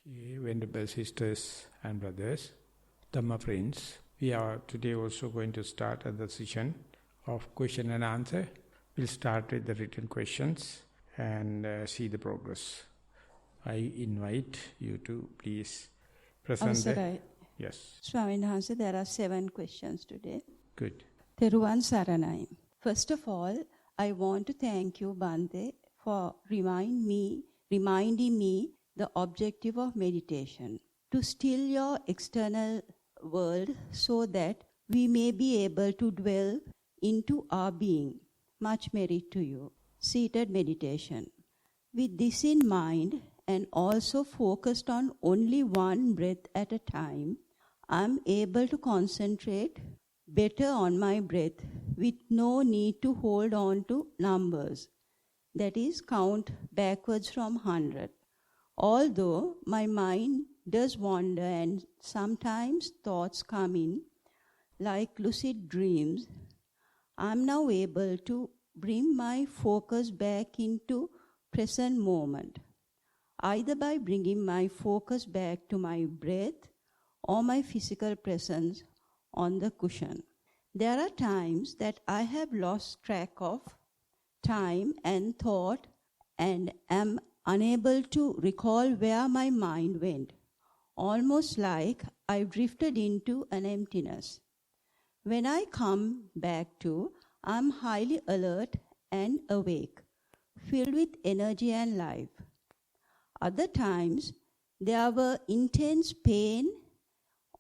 Okay, venerable sisters and brothers, Dhamma friends, we are today also going to start another session of question and answer. We'll start with the written questions and see the progress. I invite you to please present the... Yes. Swami, there are 7 questions today. Good. Thero Saranai. First of all, I want to thank you, Bhante, for reminding me the objective of meditation, to still your external world so that we may be able to dwell into our being. Much merit to you. Seated meditation. With this in mind and also focused on only one breath at a time, I am able to concentrate better on my breath with no need to hold on to numbers. That is, count backwards from 100. Although my mind does wander and sometimes thoughts come in like lucid dreams, I am now able to bring my focus back into present moment, either by bringing my focus back to my breath or my physical presence on the cushion. There are times that I have lost track of time and thought and am unable to recall where my mind went, almost like I've drifted into an emptiness. When I come back to, I'm highly alert and awake, filled with energy and life. Other times, there were intense pain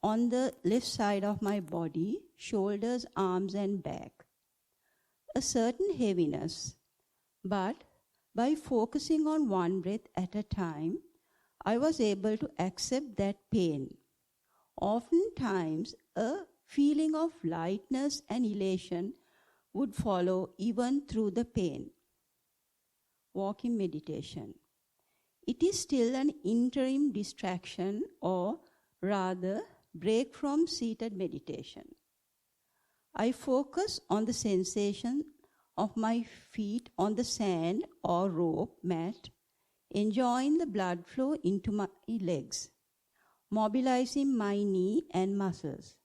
on the left side of my body, shoulders, arms, and back. A certain heaviness, but by focusing on one breath at a time, I was able to accept that pain. Oftentimes, a feeling of lightness and elation would follow even through the pain. Walking meditation. It is still an interim distraction, or rather, break from seated meditation. I focus on the sensation of my feet on the sand or rope mat, enjoying the blood flow into my legs, mobilizing my knee and muscles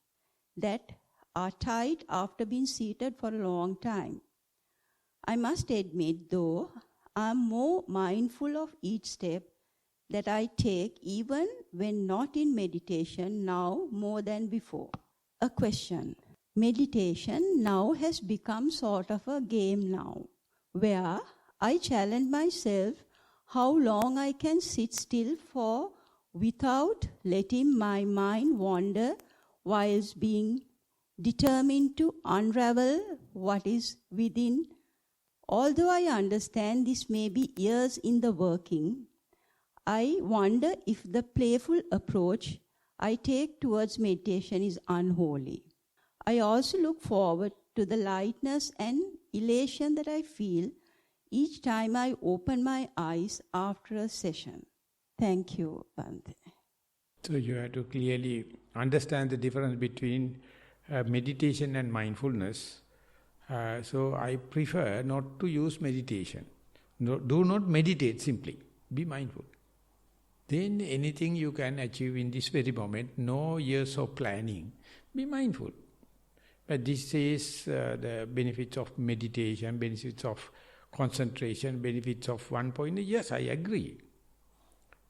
that are tight after being seated for a long time. I must admit, though, I am more mindful of each step that I take even when not in meditation now more than before. A question. Meditation now has become sort of a game now, where I challenge myself how long I can sit still for without letting my mind wander whilst being determined to unravel what is within. Although I understand this may be years in the working, I wonder if the playful approach I take towards meditation is unholy. I also look forward to the lightness and elation that I feel each time I open my eyes after a session. Thank you, Bhante. So you have to clearly understand the difference between meditation and mindfulness. So I prefer not to use meditation. No, do not meditate simply. Be mindful. Then anything you can achieve in this very moment, no years of planning, be mindful. But this is the benefits of meditation, benefits of concentration, benefits of one point. Yes, I agree.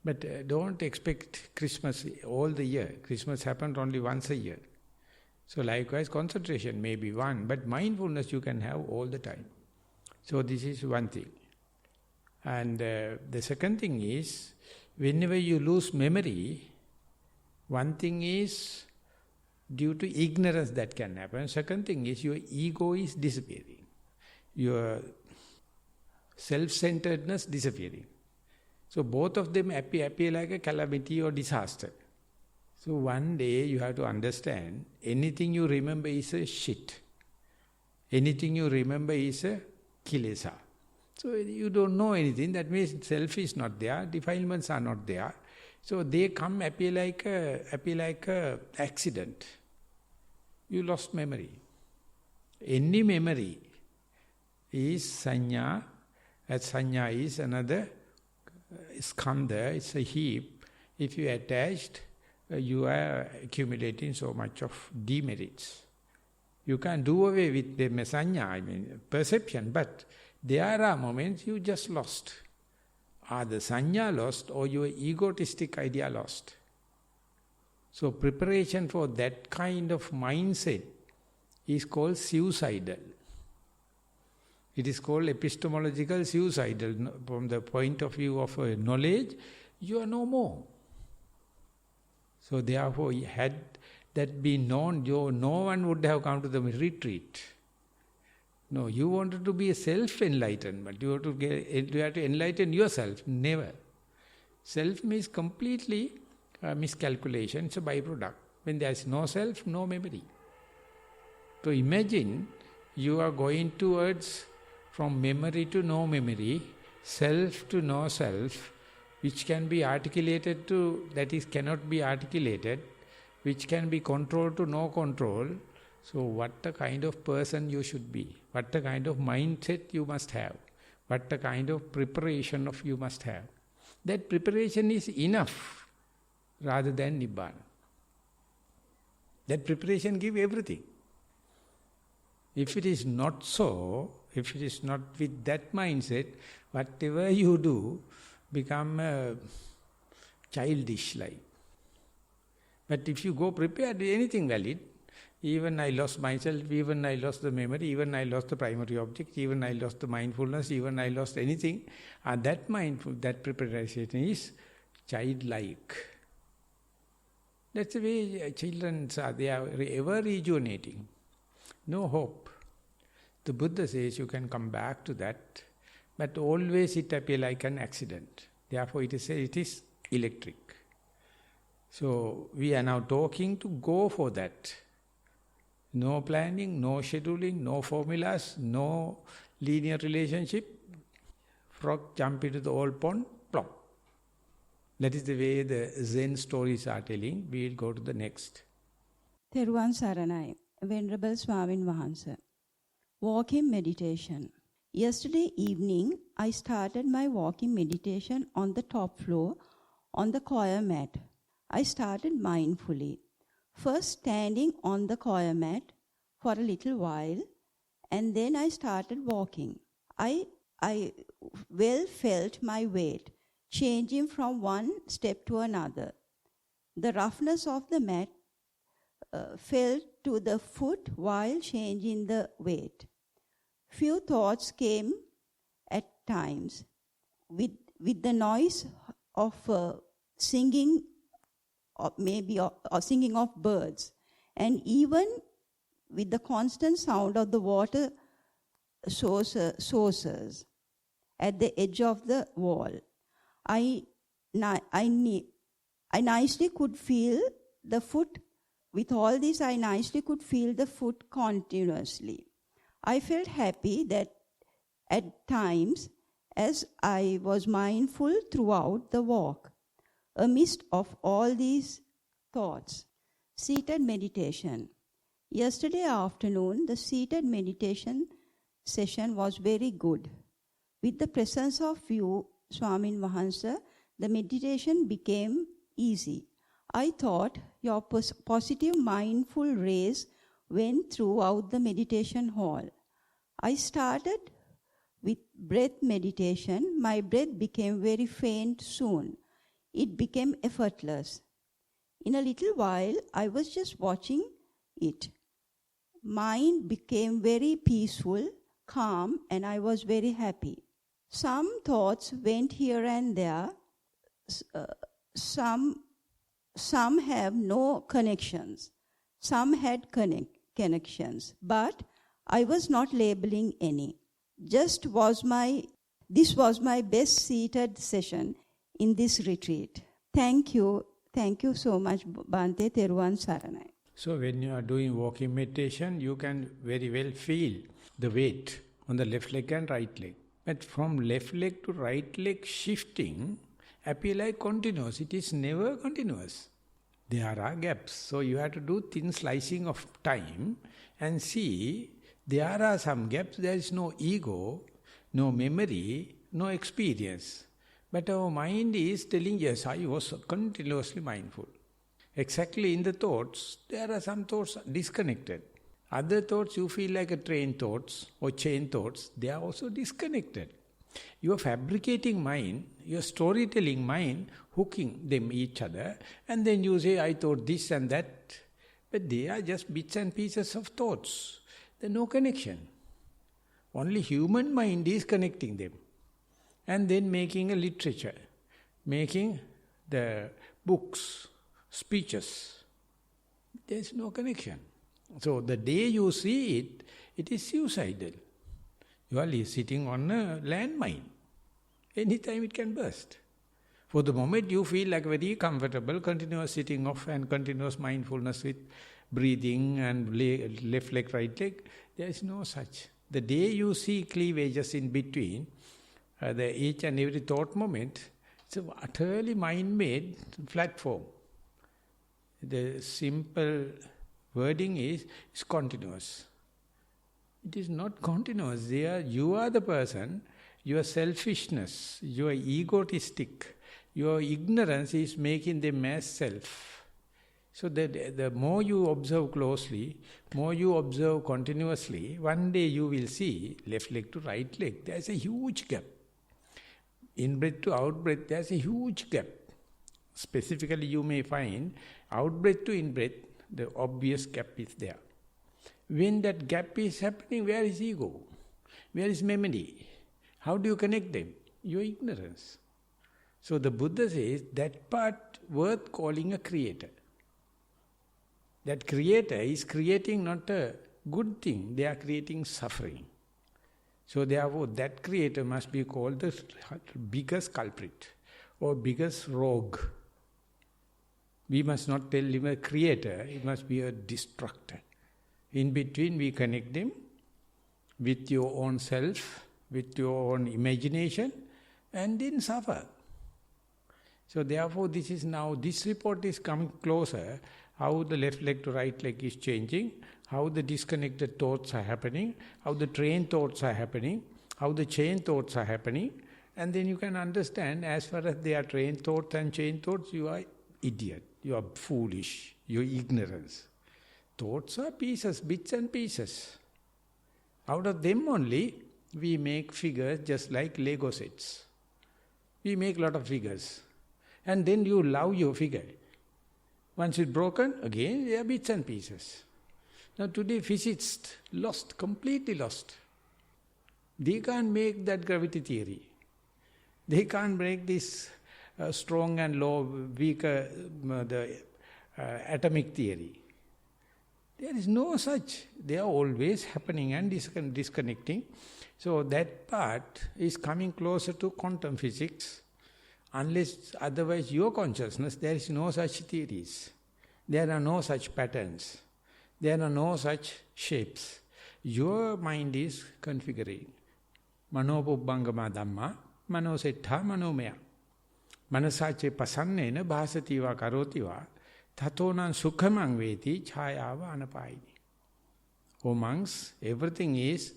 But don't expect Christmas all the year. Christmas happens only once a year. So likewise, concentration may be one, but mindfulness you can have all the time. So this is one thing. And the second thing is, whenever you lose memory, one thing is due to ignorance that can happen. Second thing is your ego is disappearing. Your self-centeredness disappearing. So both of them appear like a calamity or disaster. So one day you have to understand, anything you remember is a shit. Anything you remember is a kilesa. So you don't know anything, that means self is not there, defilements are not there. So they come appear like a accident. You lost memory. Any memory is sanya, as sanya is another skandha, it's a heap. If you are attached, you are accumulating so much of demerits. You can do away with the sanya, perception, but there are moments you just lost. Are the sanya lost or your egotistic idea lost? So preparation for that kind of mindset is called suicidal. It is called epistemological suicidal. From the point of view of knowledge, you are no more. So therefore, had that been known, no one would have come to the retreat. No, you wanted to be a self-enlightenment. You have to enlighten yourself. Never. Self means completely miscalculation. It's a byproduct. When there is no self, no memory. So imagine you are going towards from memory to no memory, self to no self, which can be articulated to, that is cannot be articulated, which can be controlled to no control. So what a kind of person you should be, what a kind of mindset you must have, what a kind of preparation of you must have. That preparation is enough rather than Nibbana. That preparation gives everything. If it is not so, if it is not with that mindset, whatever you do become childish like. But if you go prepared with anything valid, even I lost myself, even I lost the memory, even I lost the primary object, even I lost the mindfulness, even I lost anything, that preparation is childlike. That's the way children are, they are ever rejuvenating. No hope. The Buddha says you can come back to that, but always it appears like an accident. Therefore it is electric. So we are now talking to go for that. No planning, no scheduling, no formulas, no linear relationship. Frog jump into the old pond, plop. That is the way the Zen stories are telling. We will go to the next. Theruvan Saranai, Venerable Swami Vahansa. Walking meditation. Yesterday evening, I started my walking meditation on the top floor on the choir mat. I started mindfully. First standing on the choir mat for a little while, and then I started walking. I well felt my weight changing from one step to another. The roughness of the mat fell to the foot while changing the weight. Few thoughts came at times with the noise of singing, or maybe or singing of birds, and even with the constant sound of the water sources at the edge of the wall. I nicely could feel the foot. With all this, I nicely could feel the foot continuously. I felt happy that at times, as I was mindful throughout the walk, amidst of all these thoughts. Seated meditation. Yesterday afternoon, the seated meditation session was very good. With the presence of you, Swami Vahansa, the meditation became easy. I thought your positive mindful rays went throughout the meditation hall. I started with breath meditation. My breath became very faint soon. It became effortless. In a little while, I was just watching it. Mind became very peaceful, calm, and I was very happy. Some thoughts went here and there. Some have no connections. Some had connections. But I was not labeling any. This was my best seated session in this retreat. Thank you. Thank you so much, Bhante Theruvan Saranai. So when you are doing walking meditation, you can very well feel the weight on the left leg and right leg. But from left leg to right leg shifting appear like continuous. It is never continuous. There are gaps. So you have to do thin slicing of time and see there are some gaps. There is no ego, no memory, no experience. But our mind is telling, yes, I was continuously mindful. Exactly in the thoughts, there are some thoughts disconnected. Other thoughts you feel like a train thoughts or chain thoughts, they are also disconnected. You are fabricating mind, your storytelling mind, hooking them each other, and then you say, I thought this and that. But they are just bits and pieces of thoughts. There's no connection. Only human mind is connecting them. And then making a literature, making the books, speeches. There's no connection. So the day you see it, it is suicidal. You are sitting on a landmine. Anytime it can burst. For the moment you feel like very comfortable, continuous sitting off and continuous mindfulness with breathing and left leg, right leg, there is no such. The day you see cleavages in between, each and every thought moment, it's an utterly mind-made flat form. The simple wording is continuous. It is not continuous. You are the person, your selfishness, your egotistic, your ignorance is making them as self. So the more you observe closely, more you observe continuously, one day you will see left leg to right leg, there is a huge gap. In-breath to out-breath, there is a huge gap. Specifically you may find out-breath to in-breath, the obvious gap is there. When that gap is happening, where is ego? Where is memory? How do you connect them? Your ignorance. So the Buddha says that part worth calling a creator. That creator is creating not a good thing, they are creating suffering. So therefore that creator must be called the biggest culprit or biggest rogue. We must not tell him a creator, it must be a destructor. In between we connect them with your own self, with your own imagination, and then suffer. So therefore this report is coming closer, how the left leg to right leg is changing, how the disconnected thoughts are happening, how the train thoughts are happening, how the chain thoughts are happening, and then you can understand as far as they are train thoughts and chain thoughts, you are idiot, you are foolish, you are ignorance. Thoughts are pieces, bits and pieces. Out of them only, we make figures just like Lego sets. We make a lot of figures. And then you love your figure. Once it's broken, again, they are bits and pieces. Now today physicists lost, completely lost. They can't make that gravity theory. They can't break this strong and low, weaker, the atomic theory. There is no such. They are always happening and disconnecting. So that part is coming closer to quantum physics. Unless otherwise your consciousness, there is no such theories. There are no such patterns. There are no such shapes. Your mind is configuring. Manopubbangama dhamma, manosettha manomaya. Manasache pasannena bhasativa karotiva, thatonan sukhamang veti chayava anapayini. Oh monks, everything is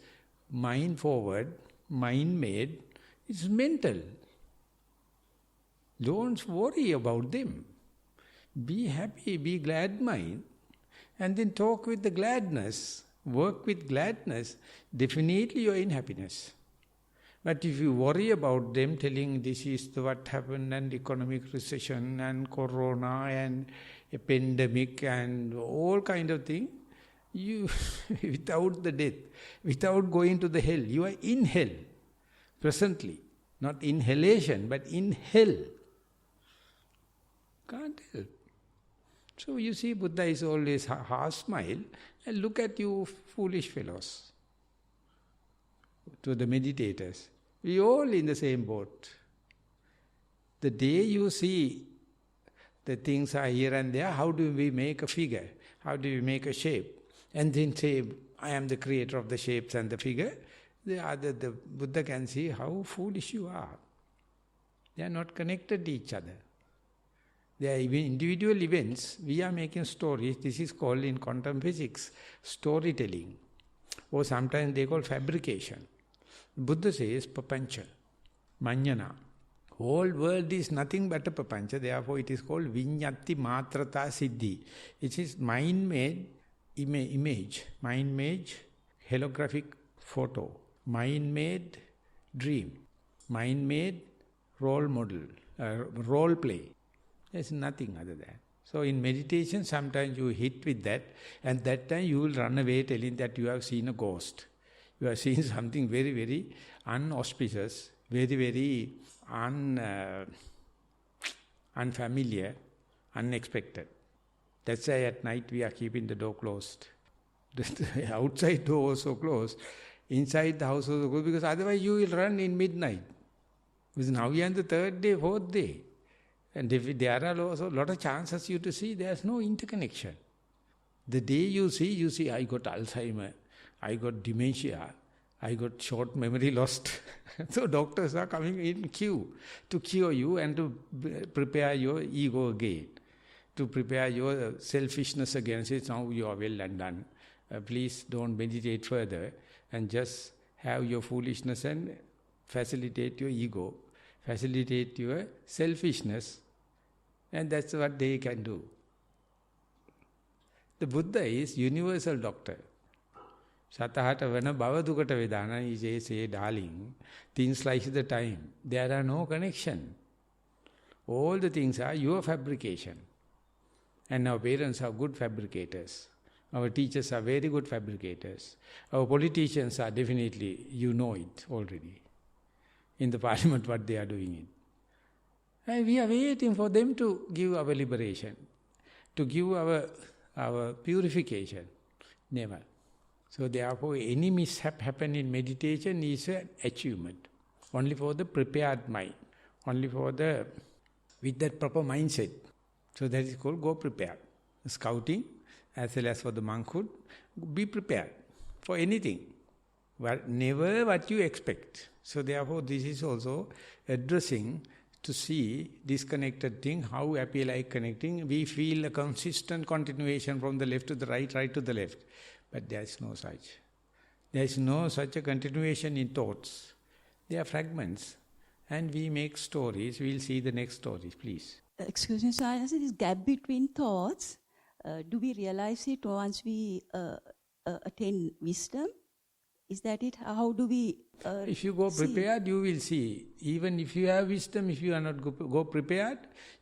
mind forward, mind made, it's mental. Don't worry about them. Be happy, be glad mind, and then talk with the gladness, work with gladness, definitely you are in happiness. But if you worry about them, telling this is what happened and economic recession and corona and a pandemic and all kind of thing, you, without the death, without going to the hell, you are in hell presently. Not inhalation, but in hell. Can't help. So you see, Buddha is always half smile, and look at you foolish fellows. To the meditators, we all in the same boat. The day you see the things are here and there, how do we make a figure? How do we make a shape? And then say, I am the creator of the shapes and the figure. The Buddha can see how foolish you are. They are not connected to each other. They are even individual events. We are making stories. This is called in quantum physics storytelling. Or sometimes they call fabrication. Buddha says papancha, manyana, Whole world is nothing but a papancha, therefore it is called vinyatti matrata siddhi. It is mind-made image, mind-made holographic photo, mind-made dream, mind-made role model, role play. There's nothing other than. So in meditation, sometimes you hit with that, and that time you will run away telling that you have seen a ghost. You have seen something very, very unauspicious, very, very unfamiliar, unexpected. That's why at night we are keeping the door closed. The outside door also closed, inside the house also closed, because otherwise you will run in midnight. Because now we are on the third day, fourth day. And if there are also a lot of chances you to see, there's no interconnection. The day you see, I got Alzheimer, I got dementia, I got short memory lost. So doctors are coming in queue to cure you and to prepare your ego again, to prepare your selfishness again. Say, now you are well and done. Please don't meditate further and just have your foolishness and facilitate your ego, facilitate your selfishness, and that's what they can do. The Buddha is universal doctor. Satahata vana bhava dukata vedana, he say, darling, things like the time, there are no connection. All the things are your fabrication. And our parents are good fabricators. Our teachers are very good fabricators. Our politicians are definitely, you know it already. In the parliament what they are doing it. And we are waiting for them to give our liberation, to give our purification. Never. So therefore any mishap happen in meditation is an achievement. Only for the prepared mind. Only for the, with that proper mindset. So that is called go prepared. Scouting, as well as for the monkhood, be prepared for anything. But never what you expect. So therefore this is also addressing to see disconnected thing, how appear like connecting. We feel a consistent continuation from the left to the right, right to the left. But there is no such. There is no such a continuation in thoughts. They are fragments. And we make stories. We'll see the next stories, please. Excuse me, so I say this gap between thoughts, do we realize it once we attain wisdom? Is that it? How do we if you go prepared, you will see. Even if you have wisdom, if you are not go prepared,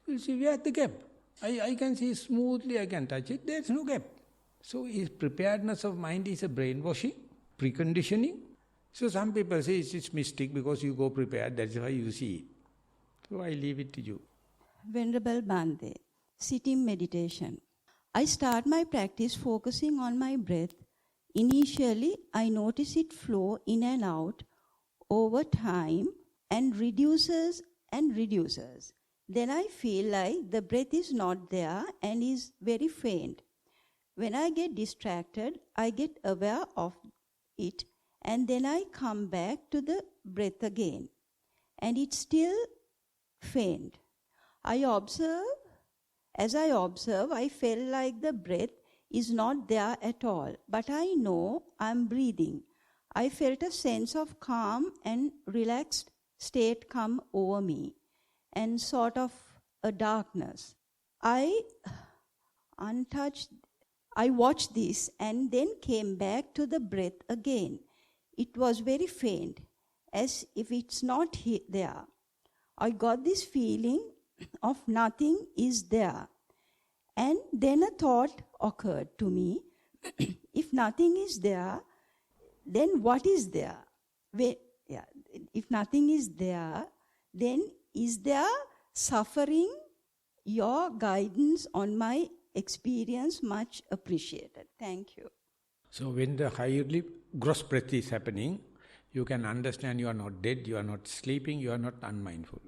you will see where the gap. I can see smoothly, I can touch it, there is no gap. So is preparedness of mind is a brainwashing, preconditioning. So some people say it's mystic because you go prepared, that's why you see it. So I leave it to you. Venerable Bhante, sitting meditation. I start my practice focusing on my breath. Initially, I notice it flow in and out over time and reduces and reduces. Then I feel like the breath is not there and is very faint. When I get distracted, I get aware of it and then I come back to the breath again. And it's still faint. As I observe, I felt like the breath is not there at all, but I know I'm breathing. I felt a sense of calm and relaxed state come over me and sort of a darkness. I watched this and then came back to the breath again. It was very faint, as if it's not there. I got this feeling of nothing is there. And then a thought occurred to me, if nothing is there, then what is there? If nothing is there, then is there suffering? Your guidance on my experience much appreciated. Thank you. So when the highly gross breath is happening, you can understand you are not dead, you are not sleeping, you are not unmindful.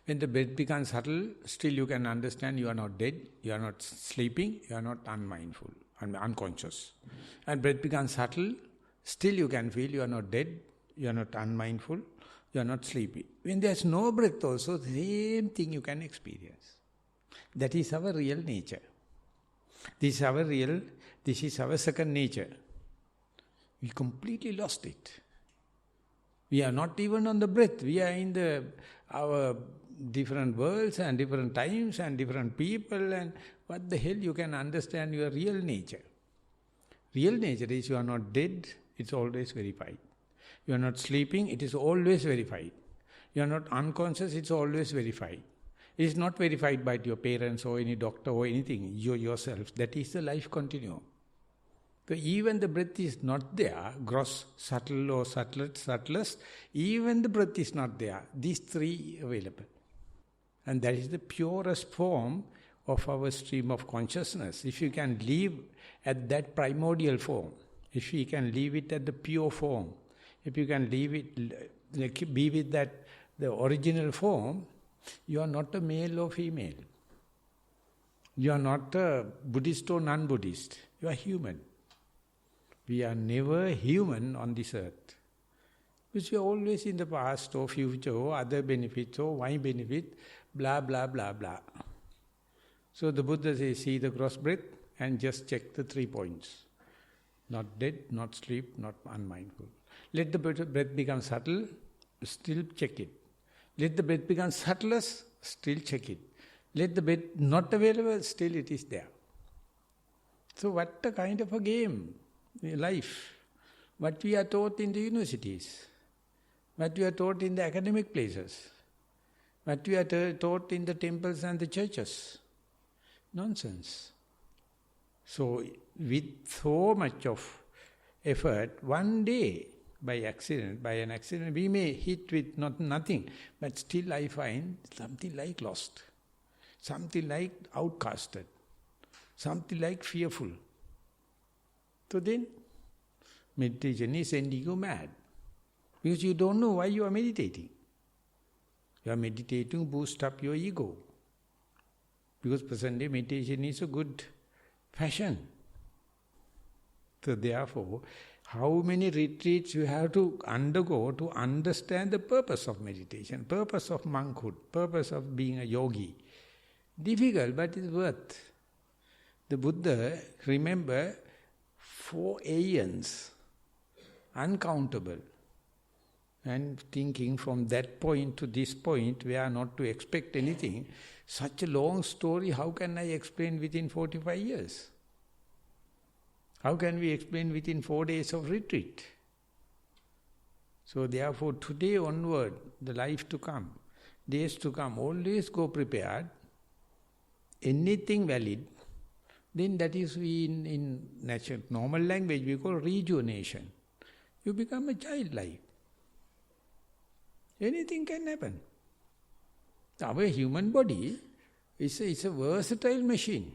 When the breath becomes subtle, still you can understand you are not dead, you are not sleeping, you are not unmindful, unconscious. And breath becomes subtle, still you can feel you are not dead, you are not unmindful, you are not sleepy. When there is no breath also, the same thing you can experience. That is our real nature. This is our second nature. We completely lost it. We are not even on the breath. We are in our different worlds and different times and different people, and what the hell you can understand your real nature. Real nature is you are not dead, it's always verified. You are not sleeping, it is always verified. You are not unconscious, it's always verified. It is not verified by your parents or any doctor or anything, you yourself. That is the life continuum. So even the breath is not there, gross, subtle or subtlest, even the breath is not there. These three available. And that is the purest form of our stream of consciousness. If you can live at that primordial form, if you can leave it at the pure form, if you can leave it, be with that, the original form, you are not a male or female. You are not a Buddhist or non-Buddhist. You are human. We are never human on this earth. Because we are always in the past or future or other benefits or my benefit, blah, blah, blah, blah. So the Buddha says, see the gross breath and just check the 3 points. Not dead, not sleep, not unmindful. Let the breath become subtle, still check it. Let the breath become subtlest, still check it. Let the breath not available, still it is there. So what a kind of a game, life. What we are taught in the universities, what we are taught in the academic places, what we are taught in the temples and the churches. Nonsense. So with so much of effort, one day, by an accident, we may hit with nothing, but still I find something like lost, something like outcasted, something like fearful. So then, meditation is sending you mad, because you don't know why you are meditating. You are meditating to boost up your ego, because present-day meditation is a good fashion. So therefore, how many retreats you have to undergo to understand the purpose of meditation, purpose of monkhood, purpose of being a yogi. Difficult, but it's worth. The Buddha, remember, 4 aeons, uncountable. And thinking from that point to this point, where not to expect anything, such a long story, how can I explain within 45 years? How can we explain within 4 days of retreat? So therefore, today onward, the life to come, days to come, always go prepared. Anything valid, then that is in natural, normal language we call rejuvenation. You become a childlike. Anything can happen. Our human body is a versatile machine.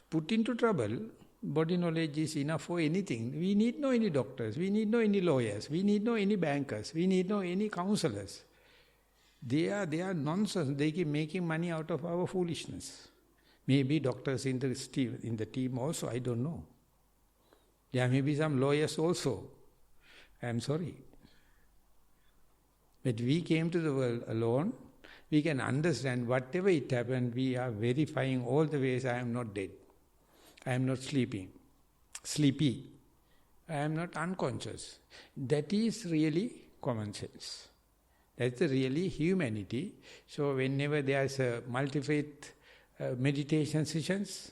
Put into trouble, body knowledge is enough for anything. We need no any doctors, we need no any lawyers, we need no any bankers, we need no any counselors. They are nonsense. They keep making money out of our foolishness. Maybe doctors in the team also, I don't know. There may be some lawyers also. I am sorry. But we came to the world alone. We can understand whatever it happened, we are verifying all the ways I am not dead. I am not sleepy. I am not unconscious. That is really common sense. That's the really humanity. So whenever there is a multi-faith meditation sessions,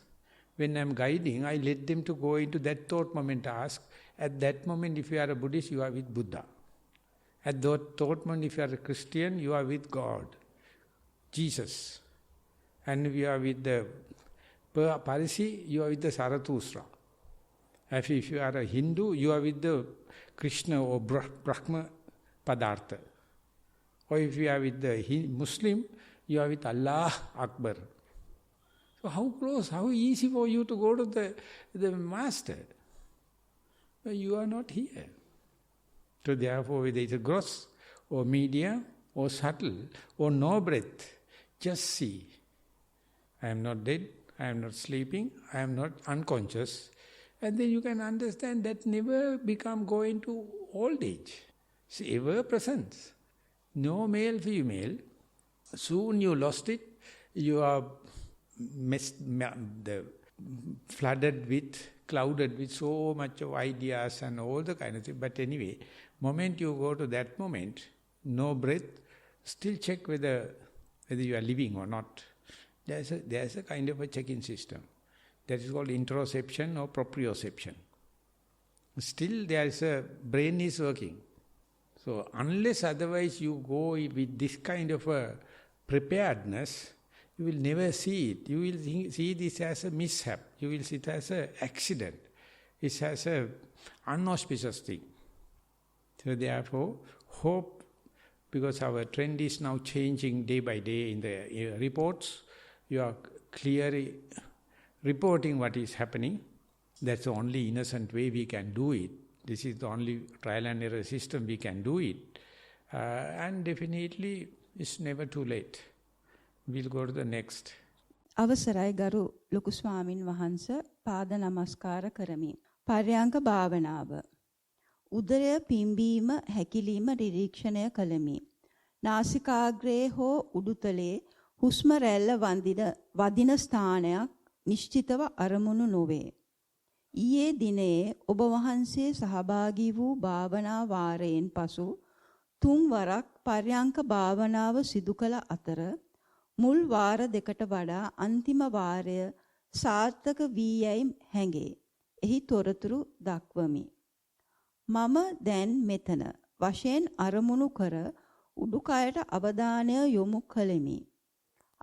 when I am guiding, I let them to go into that thought moment, ask, at that moment if you are a Buddhist, you are with Buddha. At that thought moment if you are a Christian, you are with God, Jesus. And if you are with the Parisi, you are with the Zarathustra. If you are a Hindu, you are with the Krishna or Brahma Padartha. Or if you are with the Muslim, you are with Allah Akbar. So how close, how easy for you to go to the Master? But you are not here. So therefore, whether it's a gross or medium or subtle or no breath, just see. I am not dead, I am not sleeping, I am not unconscious. And then you can understand that never go into old age. It's ever present. No male, female. Soon you lost it. You are clouded with so much of ideas and all the kind of thing. But anyway, moment you go to that moment, no breath, still check whether whether you are living or not. There's a kind of a check-in system. That is called interoception or proprioception. Still there is a brain is working. So unless otherwise you go with this kind of a preparedness, you will never see it. You will see this as a mishap. You will see it as an accident. It's as an unauspicious thing. So therefore, hope, because our trend is now changing day by day in the reports, you are clearly reporting what is happening. That's the only innocent way we can do it. This is the only trial and error system we can do it. And definitely, it's never too late. We'll go to the next. අවසරයි ගරු ලොකු ස්වාමින් වහන්සේ පාද නමස්කාර කරමි. පර්යංක භාවනාව. උදරය පිම්බීම හැකිලිම නිරීක්ෂණය කළමි. නාසිකාග්‍රයේ හෝ උඩුතලයේ හුස්ම රැල්ල වදින ස්ථානයක් නිශ්චිතව අරමුණු නොවේ. ඊයේ දිනේ ඔබ වහන්සේ සහභාගී වූ භාවනා වාරයෙන් පසු 3 වරක් පර්යංක භාවනාව සිදු කළ අතර මුල් වාර දෙකට වඩා අන්තිම වාරය සාර්ථක වී යයි හැඟේ. එහි තොරතුරු දක්වමි. මම දැන් මෙතන වශයෙන් අරමුණු කර උඩුකයට අවධානය යොමු කළෙමි.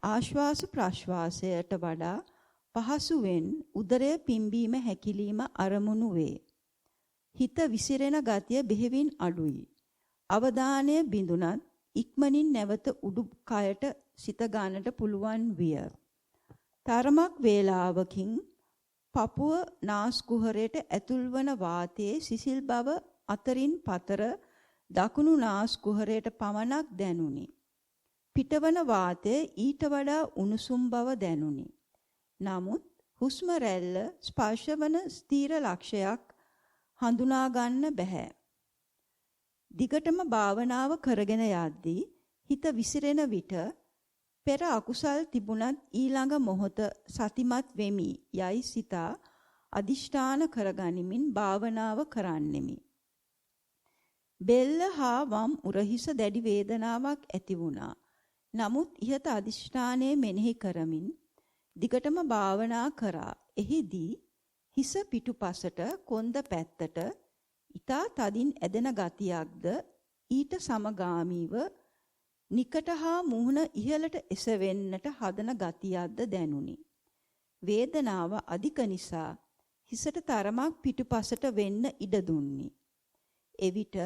ආශ්වාස ප්‍රශ්වාසයට වඩා පහසුවෙන් උදරය පිම්බීම හැකිලිම අරමුණු වේ. හිත විසිරෙන ගතිය බෙහෙවින් අඩුයි. අවධානය බිඳුනත් ඉක්මනින් නැවත උඩුකයට සිත ගන්නට පුළුවන් විය. තරමක් වේලාවකින් පපුව නාස් කුහරයට ඇතුල් වන වාතයේ සිසිල් බව අතරින් පතර දකුණු නාස් කුහරයට පමණක් දැනුනි. පිටවන වාතය ඊට වඩා උණුසුම් බව දැනුනි. නමුත් හුස්ම රැල්ල ස්පර්ශවන ස්ථීර ලක්ෂයක් හඳුනා ගන්න බෑ. දිගටම භාවනාව කරගෙන යද්දී හිත විසිරෙන විට පෙර අකුසල් තිබුණත් ඊළඟ මොහොත සතිමත් වෙමි යයි සිතා අදිෂ්ඨාන කරගනිමින් භාවනාව කරන්නෙමි. බෙල්ල හා වම් උරහිස දැඩි වේදනාවක් ඇති වුණා. නමුත් ඉහත අදිෂ්ඨානයේ මෙනෙහි කරමින් දිගටම භාවනා කරා. එහිදී හිස පිටුපසට කොන්ද පැත්තට ඊතා තදින් ඇදෙන ගතියක්ද ඊට සමගාමීව නිකට හා මුහුණ ඉහළට එසවෙන්නට හදන ගතියක්ද දැනුනි. වේදනාව අධික නිසා හිසට තරමක් පිටුපසට වෙන්න ඉඩ දුන්නි. එවිට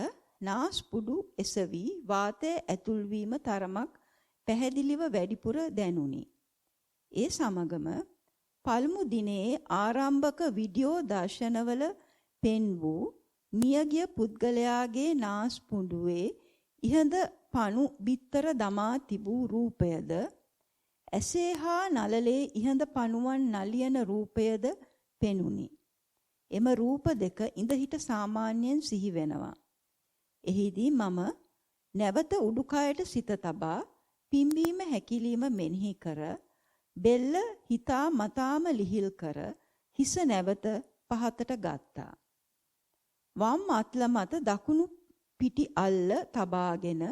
නාස්පුඩු එසවි වාතයේ ඇතුල් වීම තරමක් පැහැදිලිව වැඩිපුර දැනුනි. ඒ සමගම පළමු දිනේ ආරම්භක වීඩියෝ දර්ශනවල පෙන් වූ මියගිය පුද්ගලයාගේ නාස්පුඩුවේ ඉහඳ පණු බිත්තර දමා තිබූ රූපයද ඇසේ හා නළලේ ඉහඳ පණුවන් නලියන රූපයද පෙනුනි. එම රූප දෙක ඉඳහිට සාමාන්‍යයෙන් සිහි වෙනවා. එහිදී මම නැවත උඩුකයට සිත තබා පිම්බීම හැකිලිම මෙනෙහි කර බෙල්ල හිතා මතාම ලිහිල් කර හිස නැවත පහතට ගත්තා. වම් අත්ල මත දකුණු පිටි අල්ල තබාගෙන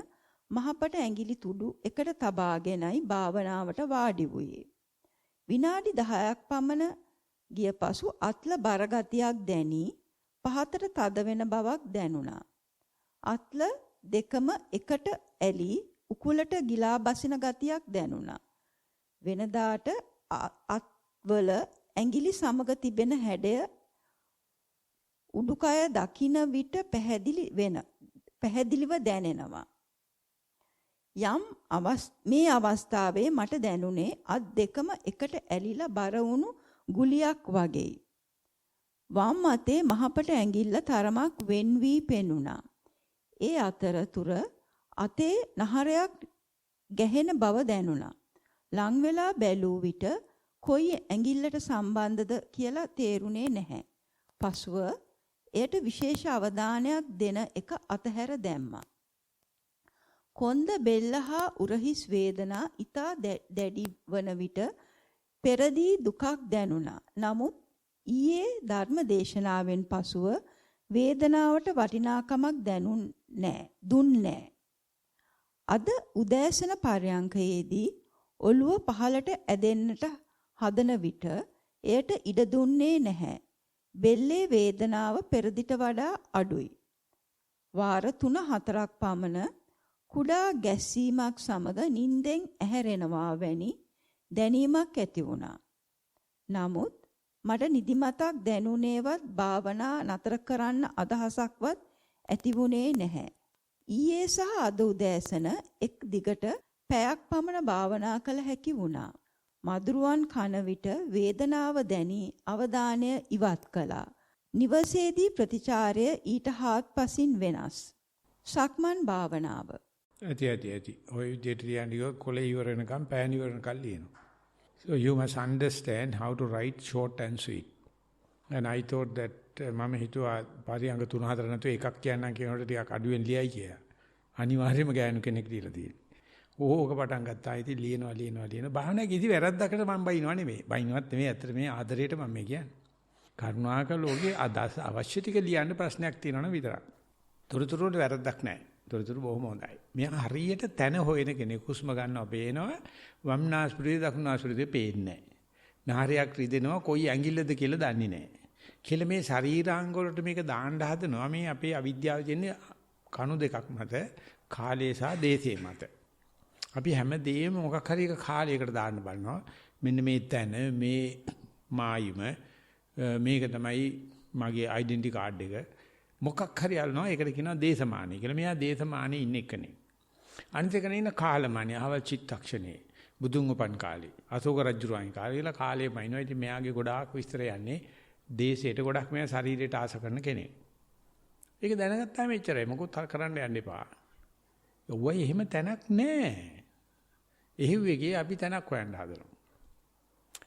මහපට ඇඟිලි තුඩු එකට තබාගෙනයි භාවනාවට වාඩි වූයේ. විනාඩි 10ක් පමණ ගිය පසු අත්ල බරගතියක් දැනි පහතට තද වෙන බවක් දැනුණා. අත්ල දෙකම එකට ඇලි උකුලට ගිලා බසින ගතියක් දැනුණා. වෙනදාට අත්වල ඇඟිලි සමග තිබෙන හැඩය උඩුකය දකින විට පැහැදිලිව දැනෙනවා. මේ අවස්ථාවේ මට දැනුනේ අත් දෙකම එකට ඇලිලා බර වුණු ගුලියක් වගේ. වම් අතේ මහපට ඇඟිල්ල තරමක් වෙන් වී පෙනුණා. ඒ අතරතුර අතේ නහරයක් ගැහෙන බව දැනුණා. ලං වෙලා බැලූ විට කොයි ඇඟිල්ලට සම්බන්ධද කියලා තේරුනේ නැහැ. පසුව එයට විශේෂ අවධානයක් දෙන එක අතහැර දැම්මා. කොන්ද බෙල්ල හා උරහිස් වේදනා ඊතා දැඩි වන විට පෙරදී දුකක් දැනුණා. නමුත් ඊයේ ධර්ම දේශනාවෙන් පසුව වේදනාවට වටිනාකමක් දුන්නේ නැහැ. අද උදෑසන පර්යංකයේදී ඔළුව පහළට ඇදෙන්නට හදන විට එයට ඉඩ දුන්නේ නැහැ. බෙල්ලේ වේදනාව පෙරදිට වඩා අඩුයි. වාර 3-4ක් පමණ කුඩා ගැස්සීමක් සමග නිින්දෙන් ඇහැරෙනවා වැනි දැනීමක් ඇති වුණා. නමුත් මට නිදිමතක් දැනුනේවත් භාවනා නතර කරන්න අදහසක්වත් ඇතිවුණේ නැහැ. ඊයේ සහ අද උදෑසන එක් දිගට පැයක් පමණ භාවනා කළ හැකි වුණා. මදුරුවන් කන විට වේදනාව දැනී අවධානය ඉවත් කළා. නිවසේදී ප්‍රතිචාරය ඊට හාත්පසින් වෙනස්. සක්මන් භාවනාව. ඇති. ඔය විදිහට ලියන්නේ කොලේ ඉවර වෙනකම් පෑන් ඉවර වෙනකම් ලියනවා. So you must understand how to write short and sweet. And I thought that මම හිතුවා පරියංග 3-4 නැතුව එකක් කියන්නම් කියනකොට ටිකක් අඩුවෙන් ලියයි කියලා. අනිවාර්යයෙන්ම ගෑනු කෙනෙක් දීලා තියෙනවා. ඕක පටන් ගත්තා. ඉතින් ලියනවා. භාවනාවේ කිසි වැරද්දකට මම බයින්නවා නෙමෙයි. බයින්වත් නෙමෙයි. ඇත්තට මේ ආදරයට මම මේ කියන්නේ. කරුණාකර ලෝකේ අදහස් අවශ්‍ය ටික ලියන්න ප්‍රශ්නයක් තියෙනවනේ විතරක්. තොරතුරු වල වැරද්දක් නැහැ. තොරතුරු බොහොම හොඳයි. මෙයා හරියට තන හොයන කෙනෙක් හුස්ම ගන්නවා පේනවා. වම් නාස්පුඩියේ දකුණු නාස්පුඩියේ පේන්නේ නැහැ. නාහරයක් රිදෙනවා කොයි ඇඟිල්ලද කියලා දන්නේ නැහැ. කියලා මේ ශරීරාංග වලට මේක දාන්න හදනවා. මේ අපේ අවිද්‍යාව කියන්නේ කණු දෙකක් මත කාලය සහ දේශය මත. අපි හැමදේම මොකක් හරි එක කාලයකට දාන්න බලනවා. මෙන්න මේ තැන මේ මායිම මේක තමයි මගේ ඩෙන්ටිටි කාඩ් එක. මොකක් හරි අල්ලනවා. ඒකට කියනවා දේශමානයි කියලා. මෙයා දේශමානයේ ඉන්න එකනේ. අනිත් එකනේ ඉන්න කාලමානයි. අවල් චිත්තක්ෂණේ. බුදුන් උපන් කාලේ. අශෝක රජුරුවන් කාලේ කියලා කාලෙමයිනවා. ඉතින් මෙයාගේ ගොඩාක් විස්තර යන්නේ දේශයට ගොඩක් මෙයා ශරීරයට ආස කරන කෙනෙක්. ඒක දැනගත්තාම එච්චරයි. මොකොත් කරන්න යන්න එපා. ඔවයි එහෙම තැනක් නැහැ. එහෙව්වේගේ අපි තැනක් හොයන්න හදනවා.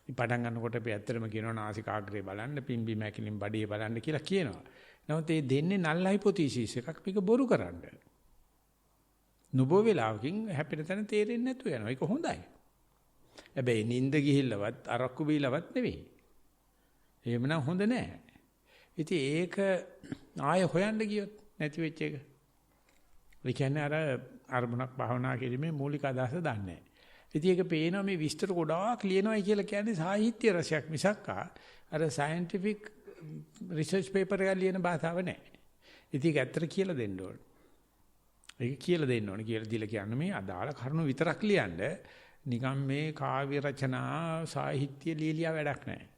ඉතින් පටන් ගන්නකොට අපි ඇත්තටම කියනවා නාසිකාග්‍රේ බලන්න, පිම්බි මැකිලින් බඩේ බලන්න කියලා කියනවා. නමුත් ඒ දෙන්නේ null hypothesis එකක්. මේක බොරු කරන්න. නොබෝ වෙලාවකින් හැපෙන තැන තේරෙන්නේ නැතුව යනවා. ඒක හොඳයි. හැබැයි නිින්ද ගිහිල්ලවත් අරක්කු බීලවත් නෙවෙයි. එහෙමනම් හොඳ නෑ. ඉතින් ඒක ආයෙ හොයන්න ගියොත් නැති වෙච්ච එක. ඒ කියන්නේ අර අරමුණක් භාවනා කිරීමේ මූලික අදහස දන්නේ නැහැ. ඉතින් ඒක පේනවා මේ විස්තර ගොඩාක් ලියනවායි කියලා කියන්නේ සාහිත්‍ය රසයක් මිසක් අර සයන්ටිෆික් රිසර්ච් පේපර් එකක් ලියන භාෂාව නැහැ. ඉතින් ඒක ඇත්තට කියලා දෙන්න ඕනේ. ඒක කියලා දෙන්න ඕනේ. කියලා දීලා කියන්නේ මේ අදාළ කරුණු විතරක් ලියන්න නිකම් මේ කාව්‍ය රචනා සාහිත්‍ය ලියලියා වැඩක් නැහැ.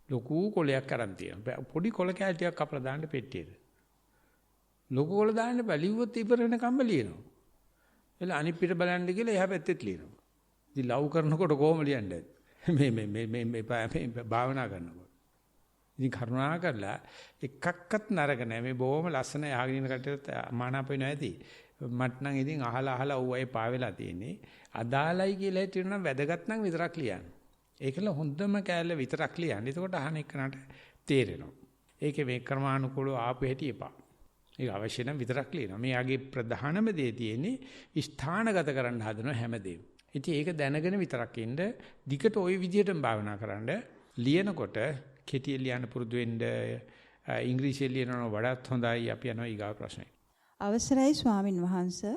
ලොකු කොලයක් අරන් තියෙනවා. පොඩි කොල කෑලි ටිකක් කපලා දාන්න පෙට්ටියට. ලොකු කොල දාන්න බැලිවුවොත් ඉවර වෙනකම්ම ලියනවා. එල අනිත් පිට බලන්න කියලා එහා පැත්තෙත් ලියනවා. ඉතින් ලව් කරනකොට කොහොම ලියන්නේ? මේ භාවනා කරනකොට. ඉතින් කරුණා කරලා එකක්වත් නරක නැහැ. මේ බොහොම ලස්සන යහගෙන ඉන්න කටට මානාප වෙනවා ඇති. මට නම් ඉතින් අහලා ඌයි පාවෙලා තියෙන්නේ. අදාළයි කියලා හිතෙනවා වැදගත් නම් විතරක් ලියන්න. ඒකල හොඳම කෑල්ල විතරක් ලියන්න. එතකොට අහන එකනට තේරෙනවා. ඒකේ මේ ක්‍රමානුකූලව ආපු හැටි එපා. ඒක අවශ්‍ය නම් විතරක් ලියනවා. මේ යගේ ප්‍රධානම දේ තියෙන්නේ ස්ථානගත කරන්න හදන හැමදේම. ඉතින් ඒක දැනගෙන විතරක් ඉන්න දිගට ওই විදිහටම භාවනා කරන්න ලියනකොට කෙටියෙන් ලියන්න පුරුදු වෙන්න ඉංග්‍රීසියෙන් ලියනවා වඩාත් හොඳයි. අපි යනවා ඊගා ප්‍රශ්නෙට. අවසරයි ස්වාමින් වහන්සේ.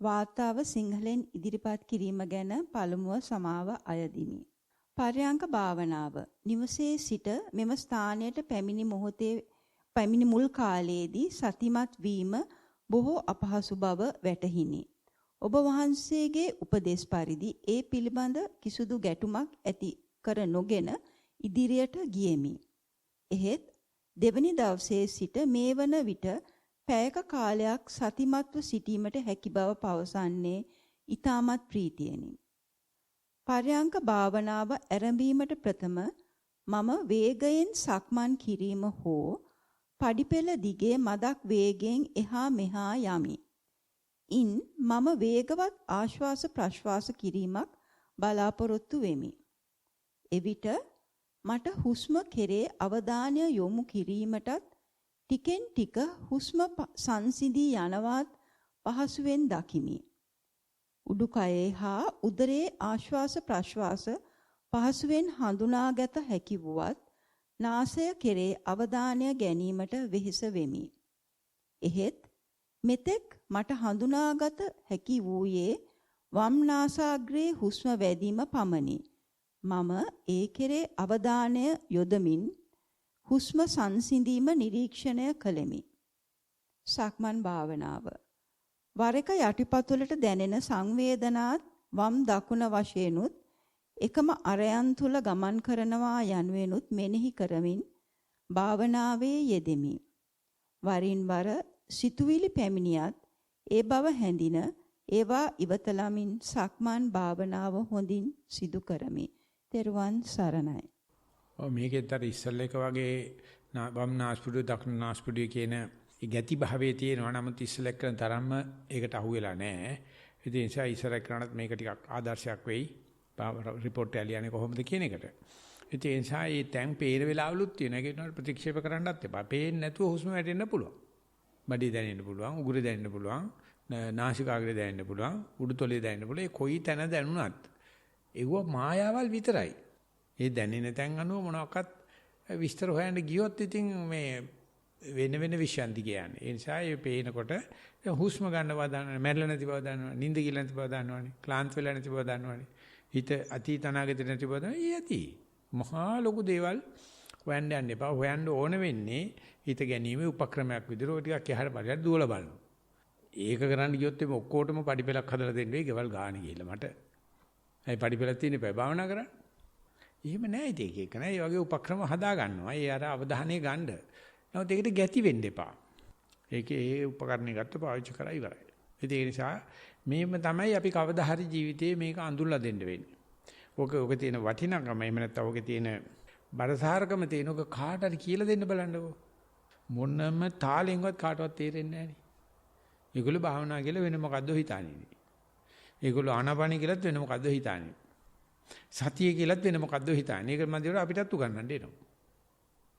වාතාව සිංහලෙන් ඉදිරිපත් කිරීම ගැන පළමුව සමාව අයදිමි. පර්යංක භාවනාව නිවසේ සිට මෙම ස්ථානයට පැමිණි මුල් කාලයේදී සතිමත් වීම බොහෝ අපහසු බව වැටහිණි. ඔබ වහන්සේගේ උපදේශ පරිදි ඒ පිළිබඳ කිසිදු ගැටුමක් ඇති කර නොගෙන ඉදිරියට ගියෙමි. එහෙත් දෙවැනි දවසේ සිට මේ වන විට පැයක කාලයක් සතිමත්ව සිටීමට හැකි බව පවසන්නේ ඊටමත් ප්‍රීතියෙනි. පර්යංක භාවනාව ආරම්භීමට ප්‍රථම මම වේගයෙන් සක්මන් කිරීම හෝ පඩිපෙළ දිගේ මදක් වේගයෙන් එහා මෙහා යමි. ඉන් මම වේගවත් ආශ්වාස ප්‍රශ්වාස කිරීමක් බලාපොරොත්තු වෙමි. එවිට මට හුස්ම කෙරේ අවධානය යොමු කිරීමටත් ටිකෙන් ටික හුස්ම සංසිඳී යනවත් පහසුවෙන් දකිමි. උඩුකයේ හා උදරයේ ආශ්වාස ප්‍රශ්වාස පහසුවෙන් හඳුනාගත හැකි වුවත් නාසය කෙරේ අවධානය ගැනීමට වෙහෙස වෙමි. එහෙත් මෙතෙක් මට හඳුනාගත හැකි වූයේ වම් නාසාග්‍රේ හුස්ම වැදීම පමණි. මම ඒ කෙරේ අවධානය යොදමින් හුස්ම සංසිඳීම නිරීක්ෂණය කළෙමි. සක්මන් භාවනාව. වර එක යටිපතුලට දැනෙන සංවේදනාත් වම් දකුණ වශයෙන්ුත් එකම අරයන් තුල ගමන් කරනවා යනුවෙනුත් මෙනෙහි කරමින් භාවනාවේ යෙදෙමි. වරින් වර සිතුවිලි පැමිණියත් ඒ බව හැඳින ඒවා ඉවතලමින් සක්මන් භාවනාව හොඳින් සිදු කරමි. තෙරුවන් සරණයි. මේකෙත් ඉස්සල්ල එක වගේ වම් නාස්පුඩු දකුණු නාස්පුඩු කියන ගැති භාවයේ තියෙනවා. නමුත් ඉස්සල්ල කරන තරම්ම ඒකට අහුවෙලා නැහැ. ඒ නිසා ඉස්සර කරනත් මේක ටිකක් ආදර්ශයක් වෙයි. රිපෝට් එක ලියන්නේ කොහොමද කියන එකට. ඒ නිසා මේ තැන් පේන වෙලාවලුත් තියෙන. ඒක නේද ප්‍රතික්ෂේප කරන්නත් එපා. පේන්නේ නැතුව හුස්ම වැටෙන්න පුළුවන්. බඩේ දැනෙන්න පුළුවන්, උගුරේ දැනෙන්න පුළුවන්, නාසිකාග්‍රේ දැනෙන්න පුළුවන්, උඩුතොලේ දැනෙන්න පුළුවන්. ඒ කොයි තැන දැනුණත් ඒව මායාවල් විතරයි. ඒ දැනෙන තැන් අනුව මොනවාක්වත් විස්තර හොයන්න ගියොත් ඉතින් මේ වෙන විශ්යන්ති කියන්නේ. ඒ නිසා මේ පේනකොට හුස්ම ගන්න බව දන්නවනේ, මැරෙලා නැති බව දන්නවනේ, නිින්ද කියලා නැති බව දන්නවනේ, ක්ලාන්ත වෙලා නැති බව දන්නවනේ. හිත අතීත අනාගත නැති බව දන්නවනේ. ඒ ඇති. මහා ලොකු දේවල් හොයන්න යන්න එපා. හොයන්න ඕන වෙන්නේ හිත ගැනීමේ උපක්‍රමයක් විදිහට ඔය ටිකක් එහාට බලලා දුවලා බලනවා. ඒක කරන්න ගියොත් මේ ඔක්කොටම පඩිපෙලක් හදලා දෙන්න වෙයි ගෙවල් ගාන ගිහිල්ලා මට. අයි පඩිපෙලක් තියෙන එපා භාවනා කරන්න. එහෙම නෑ ඉතින් ඒක නෑ. මේ වගේ උපක්‍රම හදා ගන්නවා. ඒ අර අවධානය ගන්න. නමුත් ඒකට ගැති වෙන්න එපා. ඒකේ ඒ උපකරණය ගත්ත පාවිච්චි කරලා ඉවරයි. ඉතින් ඒ නිසා මේම තමයි අපි කවදා හරි ජීවිතේ මේක අඳුල්ලා දෙන්න වෙන්නේ. ඔක තියෙන වටිනාකම එහෙම නැත්නම් ඔකේ තියෙන බරසාරකම තියෙන ඔක කාට හරි කියලා දෙන්න බලන්නකෝ. මොනම තාලෙන්වත් කාටවත් තේරෙන්නේ නැහැ නේ. ඒගොල්ලෝ භාවනා කියලා වෙන මොකද්ද හිතන්නේ. ඒගොල්ලෝ ආනාපානි කියලාත් වෙන මොකද්ද හිතන්නේ. සතිය කියලාත් වෙන මොකද්ද හිතන්නේ. ඒක මන්දිර අපිටත් උගන්වන්න එනවා.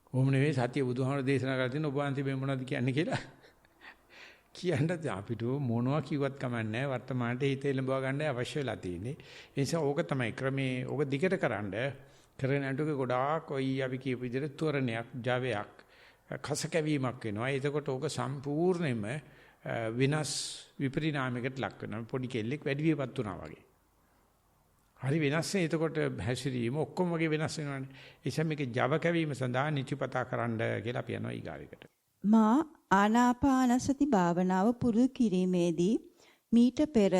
කොහොම නෙවෙයි සතිය බුදුහාමර දේශනා කරලා තියෙන ඔබ වහන්සේ මේ මොනවද කියන්නේ කියලා. කියන්නත් අපිට මොනවා කිව්වත් කමක් නැහැ. වර්තමානයේ හිත එළඹව ගන්න අවශ්‍ය වෙලා තියෙන්නේ. ඒ නිසා ඕක තමයි ක්‍රමේ. ඕක දිගට කරන්න කරන අඬුක ගොඩාක් ඔයි අපි කියපු විදිහට තොරණයක්, ජවයක්, කස කැවීමක් වෙනවා. එතකොට ඕක සම්පූර්ණයෙන්ම විනාශ විපරිණාමයකට ලක් වෙනවා. පොඩි කෙල්ලෙක් වැඩි වියපත් වුණා වගේ. හරි වෙනස් වෙයි. එතකොට හැසිරීම ඔක්කොම වගේ වෙනස් වෙනවානේ. ඒ නිසා මේක Java කැවීම සඳහා නිතිපතා කරන්න කියලා අපි යනවා ඊගාවෙකට. මා ආනාපානසති භාවනාව පුරුදු කිරීමේදී මීට පෙර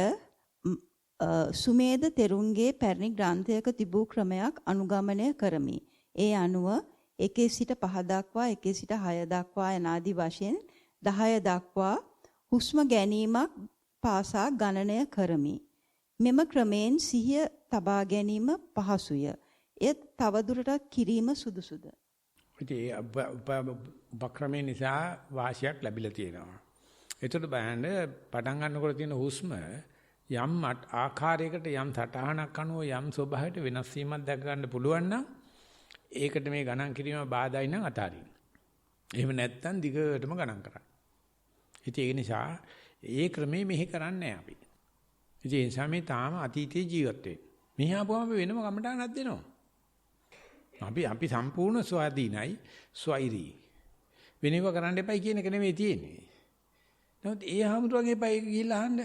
සුමේද තෙරුන්ගේ පැරණි ග්‍රන්ථයක තිබූ ක්‍රමයක් අනුගමනය කරමි. ඒ අනුව 1 සිට 5 දක්වා 1 සිට 6 දක්වා යන ආදී වශයෙන් 10 දක්වා හුස්ම ගැනීමක් පාසා ගණනය කරමි. මෙම ක්‍රමයෙන් සිහිය තබා ගැනීම පහසුය. එය තවදුරටත් කිරීම සුදුසුද? උපක්‍රමේ නිසා වාසියක් ලැබිලා තියෙනවා. ඒතකොට බලන්න පටන් ගන්නකොට තියෙන හුස්ම යම් ආකාරයකට යම් සටහනක් අනුව යම් ස්වභාවයකට වෙනස් වීමක් දැක ගන්න පුළුවන් නම් ඒකට මේ ගණන් කිරීම බාධායි නම් අතාරින්න. එහෙම නැත්නම් දිගටම ගණන් කරන්න. ඉතින් ඒ නිසා ඒ ක්‍රමේ මෙහි කරන්නේ අපි. ඉතින් ඒ නිසා මේ තාම අතීතයේ ජීවත් වෙන්නේ. මෙහි ආපුවම වෙනම කමටහනක් දෙනවා. අපි සම්පූර්ණ ස්වාධීනයි, ස්වෛරී. වෙනව කරන්න එපයි කියන එක නෙමෙයි තියෙන්නේ. නමුත් ඒ හැමෝටගේ පයි ගිහිල්ලා අහන්න.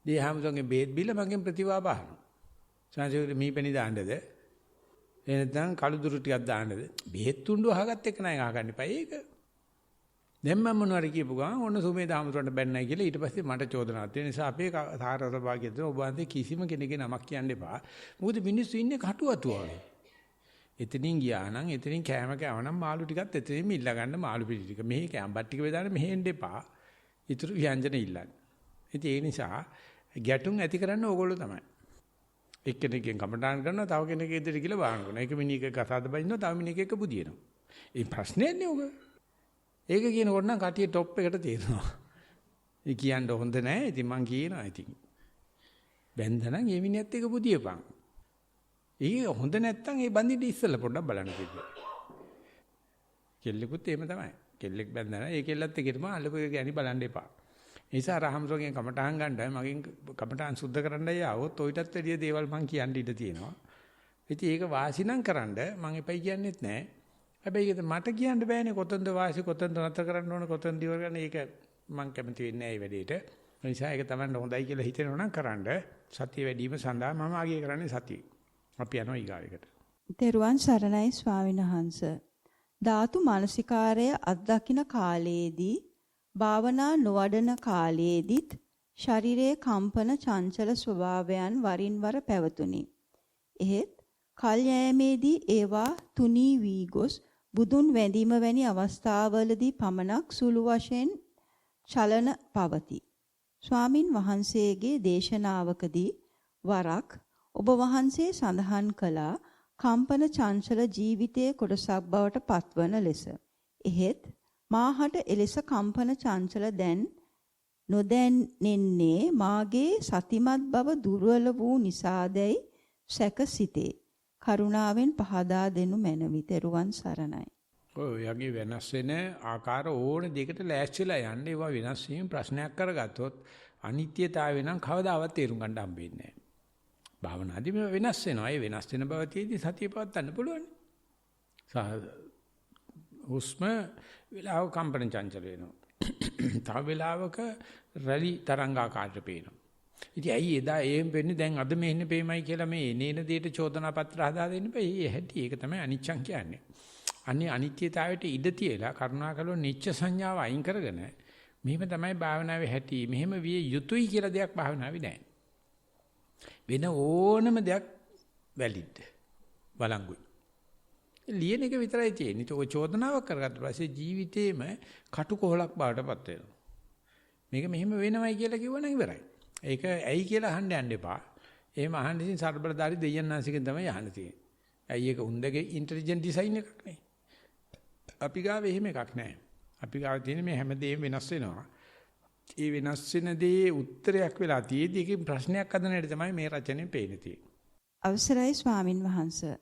ඒ හැමෝටගේ බේත් බිල මගෙන් ප්‍රතිවාද අහනවා. සංජීවිත මීපෙනි දාන්නද? එනතන් කළු දුරු ටිකක් දාන්නද? බේත් තුණ්ඩු අහගත්ත එක නෑ අහගන්න එපයි ඒක. දැන් මම මොනවාරි කියපු ගමන් ඔන්න සුමේ දාමතුරන්ට බැන්නයි කියලා ඊට පස්සේ මට චෝදනාවක් තියෙන නිසා අපේ සාරස භාග්‍යයෙන් ඔබ වහන්සේ කිසිම කෙනෙකුගේ නමක් කියන්න එපා. මොකද මිනිස්සු ඉන්නේ කටුවතු වගේ. එතනින් ගියා නම් එතනින් කෑම කෑවනම් මාළු ටිකත් එතනින් ඉල්ලා ගන්න මාළු පිටි ටික. මෙහි කෑම්බත් ටික බෙදාන්න මෙහෙන්න එපා. ඊටු ව්‍යංජන ඉල්ලන්න. ඉතින් ඒ නිසා ගැටුම් ඇති කරන්න ඕගොල්ලෝ තමයි. එක්කෙනෙක්ගෙන් කමටහන් කරනවා තව කෙනෙක් ඉදිරියට ගිහලා බාහන කරනවා. එක මිනිහෙක් කසාද බඳිනවා තව මිනිහෙක් එක්ක බුදිනවා. ඒ ප්‍රශ්නේ නේ ඔක. ඒක කියනකොට නම් කටියේ টොප් එකට තියෙනවා. ඒ කියන්න හොඳ නැහැ. ඉතින් මං කියනවා ඉතින්. බැන්දනම් මේ මිනිහත් එක්ක බුදියපන්. ඒක හොඳ නැත්තම් ඒ බඳින්න ඉස්සෙල්ලා පොඩ්ඩක් බලන්න කිව්වා. කෙල්ලෙකුත් එහෙම තමයි. කෙල්ලෙක් බැන්දා නම් ඒ කෙල්ලත් එක්කම අල්ලපු එක ගැනි බලන්න එපා. ඒ නිසා රහම්සෝගෙන් කමටහන් ගන්නයි මගෙන් කමටහන් සුද්ධ කරන්නයි ආවොත් ඔයිටත් වැඩිය දේවල් මං කියන්න ඉඩ තියෙනවා. ඉතින් ඒක වාසිනම් කරන්න මං එපයි කියන්නෙත් නැහැ. හැබැයි ඒක මට කියන්න බෑනේ කොතනද වාසි කොතනද නතර කරන්න ඕන කොතනද ඉවර කරන්න ඒක මම කැමති වෙන්නේ නැහැ මේ වැඩේට. ඒ නිසා ඒක තමයි හොඳයි කියලා හිතෙනවා නම් කරන්න. සතිය වැඩිම සඳහා මම ආගය කරන්නේ සතිය. අපි යනවා ඊගාවෙකට. තෙරුවන් සරණයි ස්වාමීන් වහන්සේ. ධාතු මානසිකාරය අත්දකින්න කාලයේදී භාවනා නොවඩන කාලයේදීත් ශරීරයේ කම්පන චංචල ස්වභාවයන් වරින් වර පැවතුණි. එහෙත් කල් යෑමේදී ඒවා තුනී වී ගොස් බුදුන් වැඳීම වැනි අවස්ථාවලදී පමණක් සුළු වශයෙන් චලන පවති. ස්වාමින් වහන්සේගේ දේශනාවකදී වරක් ඔබ වහන්සේ සඳහන් කළා කම්පන චංචල ජීවිතයේ කොටසක් බවට පත්වන ලෙස. එහෙත් මාහට එලෙස කම්පන චංචල දැන් නොදැනෙන්නේ මාගේ සතිමත් බව දුර්වල වූ නිසාදැයි සැකසිතේ. කරුණාවෙන් පහදා දෙනු මැනවි. තෙරුවන් සරණයි. ඔය යගේ වෙනස් වෙන ආකාර ඕන දෙයකට ලෑස්තිලා යන්න ඒවා වෙනස් වීම ප්‍රශ්නයක් කරගත්තොත් අනිත්‍යතාවය නම් කවදාවත් තේරුම් ගන්න හම්බෙන්නේ නැහැ. භාවනාදී මේ වෙනස් වෙනවා. ඒ වෙනස් වෙන බව තියදී සතිය පවත්වන්න පුළුවන්. හුස්ම වෙලාව කම්පන චංචල වෙනවා. තව වෙලාවක රැලි තරංගාකාරයට පේනවා. ඉතින් ඇයි එදා එහෙම වෙන්නේ දැන් අද මේ ඉන්නේ පේමයි කියලා මේ එනේන දෙයට චෝදනා පත්‍ර හදා දෙන්න බෑ. ඒ හැටි ඒක තමයි අනිච්චං කියන්නේ. අනේ අනිත්‍යතාවයට ඉඩ තියලා කරුණාකරලා නිච්ච සංඥාව අයින් කරගෙන මෙහෙම තමයි භාවනාවේ හැටි. මෙහෙම විය යුතුයි කියලා දෙයක් භාවනාවේ නැහැ. වෙන ඕනම දෙයක් වැලිඩ් බලංගුයි. ලියන එක විතරයි තියෙන්නේ. ඒක චෝදනාවක් කරගත්ත පස්සේ ජීවිතේම කටුකොහලක් බවටපත් වෙනවා. මේක මෙහෙම වෙනවයි කියලා කිව්වනම් ඉවරයි. ඒක ඇයි කියලා අහන්න යන්න එපා. එහෙම අහන්න ඉතින් සර්බලදාරි දෙයයන්ාංශිකෙන් තමයි අහන්න තියෙන්නේ. ඇයි ඒක උන්දගේ ඉන්ටෙලිජන්ට් ඩිසයින් එකක් නේ. අපි ගාව එහෙම එකක් නැහැ. අපි ගාව තියෙන්නේ මේ හැමදේම වෙනස් වෙනවා. ඒ වෙනස් වෙන දේ උත්තරයක් වෙලා තියෙද්දි ඒකේ ප්‍රශ්නයක් හදන හැටි තමයි මේ රචනයේ පේන්නේ තියෙන්නේ. අවසරයි ස්වාමින් වහන්සේ.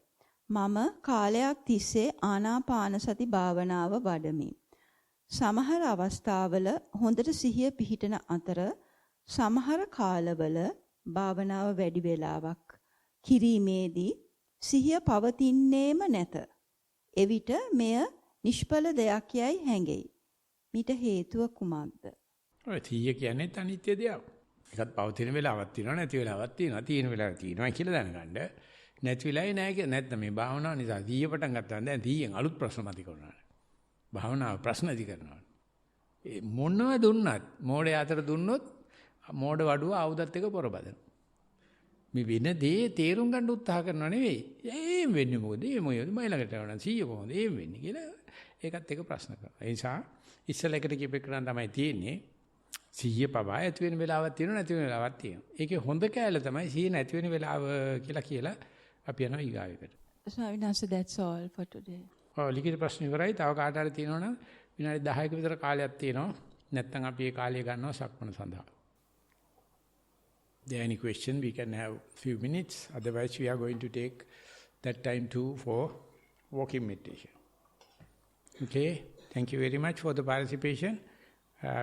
මම කාලයක් තිස්සේ ආනාපාන සති භාවනාව වඩමි. සමහර අවස්ථාවල හොඳට සිහිය පිහිටන අතර සමහර කාලවල භාවනාව වැඩි වේලාවක් කිරීමේදී සිහිය පවතින්නේම නැත. එවිට මෙය නිෂ්ඵල දෙයක් යයි හැඟෙයි. මිට හේතුව කුමක්ද? ඔය සිහිය කියන්නේ අනිත්‍ය දෙයක්. ඒකත් පවතින වෙලාවක් තියෙනවා නැති වෙලාවක් තියෙනවා. තියෙන වෙලාවක් තියෙනවා කියලා දැනගන්න. නැති වෙලාවේ නැහැ කියලා නැත්නම් මේ භාවනාව නිසා 100 පටන් ගත්තා දැන් 100න් අලුත් ප්‍රශ්න මතක කරනවා. භාවනාව ප්‍රශ්න ඇති කරනවා. ඒ මොනව දුන්නත් මෝඩය අතර දුන්නොත් මෝඩ වඩුව ආයුධත් එක පොරබදන. මේ වෙන දේ තේරුම් ගන්න උත්සාහ කරනව නෙවෙයි. එහෙම වෙන්නේ මොකද? මේ මොකද? මයි ළඟට යනවා 100 කොහොමද? එහෙම වෙන්නේ කියලා ඒකත් එක ප්‍රශ්න කරනවා. ඒ නිසා ඉස්සල එකට කීප කරන් තමයි තියෙන්නේ. 100 පවා ඇති වෙන වෙලාවක් තියෙනවා නැති වෙන වෙලාවක් තියෙනවා. ඒකේ හොඳ කෑල්ල තමයි 100 නැති වෙන වෙලාව කියලා අපි යනවා ඊගාවෙකට. ස්වාමීන් වහන්සේ that's all for today. ලිඛිත ප්‍රශ්න ඉවරයි. තව කාට හරි තියෙනවනම් විනාඩි 10ක විතර කාලයක් තියෙනවා. නැත්නම් අපි ඒ කාලය ගන්නවා සක්මන සඳහා. There any question we can have few minutes. Otherwise we are going to take that time too for walking meditation. Okay. Thank you very much for the participation.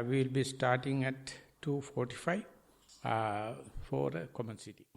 We will be starting at 2:45 for a common sitting.